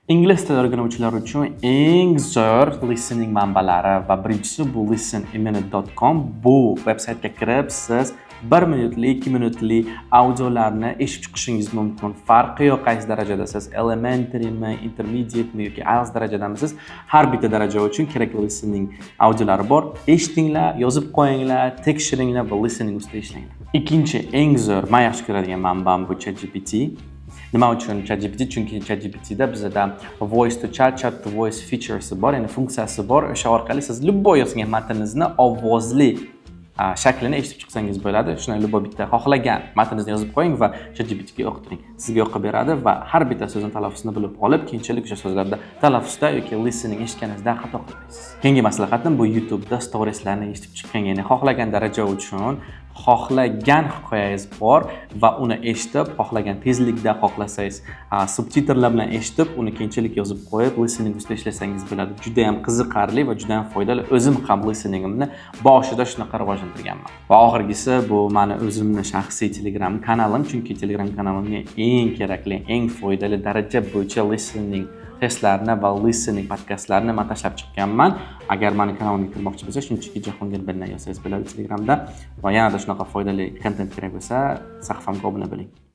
Ingliz tili o'rganuvchilar uchun eng zo'r listening manbalari va birinchisi bu listenimminute.com. Bu veb-saytga kirib siz 1 minutli, 2 minutli audiolarni eshitib chiqishingiz mumkin. Farqi yo'q qaysi darajada siz elementarymi, intermediatemi yoki IELTS darajadamisiz, har bitta daraja uchun kerakli listening audiolari bor. Eshitinglar, yozib qo'yinglar, tekshiringlar va listening ustida ishlanglar. Ikkinchi eng zo'r, men yaxshi ko'radigan manbam bu ChatGPT. Nima uchun ChatGPT? Chunki ChatGPTda bizda voice to chat, chat to voice features bor, ya'ni funksiyasi bor. O'sha orqali siz любой yozgan matningizni ovozli shaklini eshitib chiqsangiz bo'ladi. Shuni любой bitta xohlagan matningizni yozib qo'ying va ChatGPTga o'qiting. Sizga o'qib beradi va har bitta so'zning talaffuzini bilib olib, keyinchalik o'sha so'zlarda talaffuzda yoki listening eshitganingizda xato qilmaysiz. Keyingi maslahatim bu YouTube'da storieslarni eshitib chiqqan, ya'ni xohlagan daraja uchun xohlagan hikoyangiz bor va uni eshitib, xohlagan tezlikda xohlasangiz subtitrlar bilan eshitib, uni keyinchalik yozib qo'yib, listening ustida ishlasangiz bo'ladi. Juda ham qiziqarli va juda ham foydali. O'zim ham listeningimni boshida shunaqa rivojlantirganman. Va oxirgisi bu meni o'zimning shaxsiy Telegram kanalim, chunki Telegram kanalimga eng kerakli, eng foydali daraja bo'yicha listening testlarni va listening podkastlarini men tashlab chiqqanman. Agar meni kanalimga kirmoqchi bo'lsangiz, shunchaki Jahongir Bilnay yozsangiz bo'ladi Telegramda. Va yanada shunaqa foydali kontent kerak bo'lsa, sahifamga obuna bo'ling.